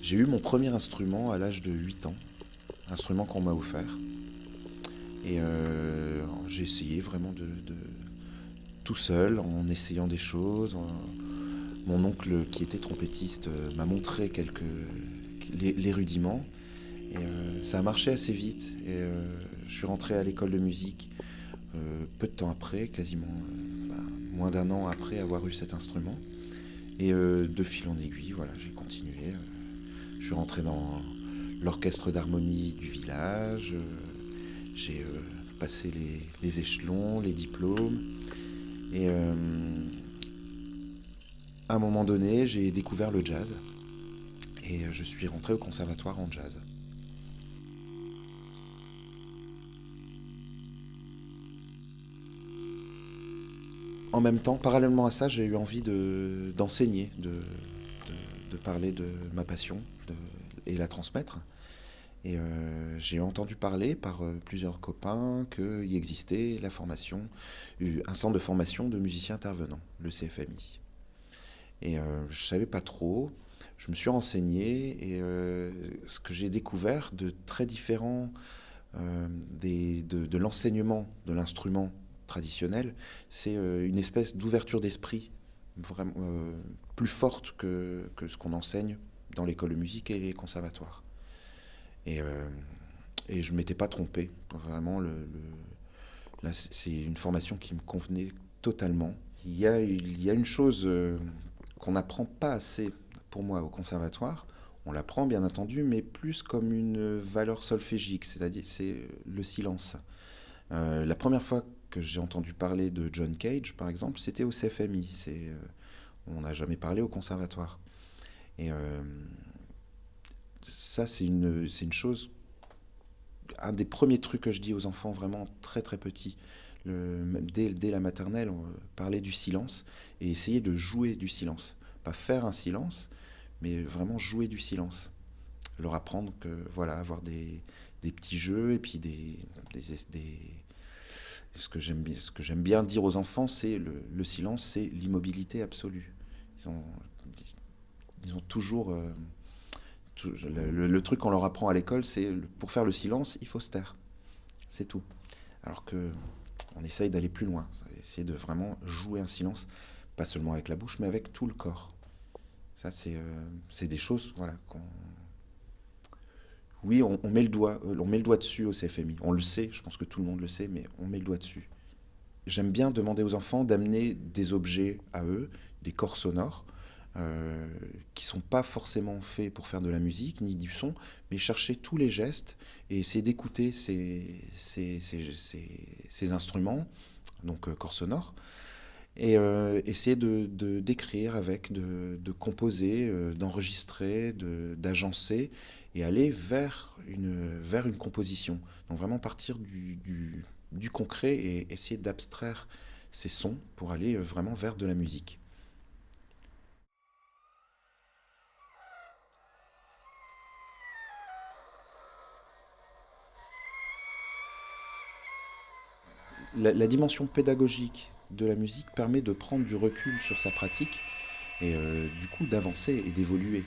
J'ai eu mon premier instrument à l'âge de 8 ans, instrument qu'on m'a offert. Et j'ai essayé vraiment tout seul, en essayant des choses. Mon oncle, qui était trompettiste, m'a montré les rudiments. Et ça a marché assez vite. Et je suis rentré à l'école de musique peu de temps après, quasiment moins d'un an après avoir eu cet instrument. Et de fil en aiguille, voilà, j'ai continué. Je suis rentré dans l'orchestre d'harmonie du village. J'ai passé les échelons, les diplômes. Et à un moment donné, j'ai découvert le jazz. Et je suis rentré au conservatoire en jazz. En même temps, parallèlement à ça, j'ai eu envie d'enseigner, de parler de ma passion et la transmettre. Et j'ai entendu parler par plusieurs copains qu'il existait un centre de formation de musiciens intervenants, le CFMI. Et je ne savais pas trop. Je me suis renseigné et ce que j'ai découvert de très différent de l'enseignement de l'instrument traditionnel, c'est une espèce d'ouverture d'esprit vraiment plus forte que ce qu'on enseigne dans l'école de musique et les conservatoires. Et, je ne m'étais pas trompé. Vraiment, là, c'est une formation qui me convenait totalement. Il y a une chose qu'on n'apprend pas assez pour moi au conservatoire. On l'apprend bien entendu, mais plus comme une valeur solfégique, c'est-à-dire c'est le silence. La première fois que j'ai entendu parler de John Cage, par exemple, c'était au CFMI. On n'a jamais parlé au conservatoire. Et ça, c'est une chose, un des premiers trucs que je dis aux enfants vraiment très très petits. Même dès la maternelle, parler du silence et essayer de jouer du silence. Pas faire un silence, mais vraiment jouer du silence. Leur apprendre que, voilà, avoir des petits jeux et puis ce que j'aime bien dire aux enfants, c'est le silence, c'est l'immobilité absolue. Ils ont, ils ont toujours. Le truc qu'on leur apprend à l'école, c'est pour faire le silence, il faut se taire. C'est tout. Alors que on essaye d'aller plus loin, essayer de vraiment jouer un silence, pas seulement avec la bouche, mais avec tout le corps. Ça, c'est des choses, voilà, oui, on met le doigt dessus au CFMI. On le sait, je pense que tout le monde le sait, mais on met le doigt dessus. J'aime bien demander aux enfants d'amener des objets à eux, des corps sonores, euh, qui sont pas forcément faits pour faire de la musique ni du son, mais chercher tous les gestes et essayer d'écouter ces instruments, donc corps sonores, et essayer d'écrire avec, de composer, d'enregistrer, d'agencer, et aller vers une composition. Donc vraiment partir du concret et essayer d'abstraire ces sons pour aller vraiment vers de la musique. La dimension pédagogique de la musique permet de prendre du recul sur sa pratique et du coup d'avancer et d'évoluer.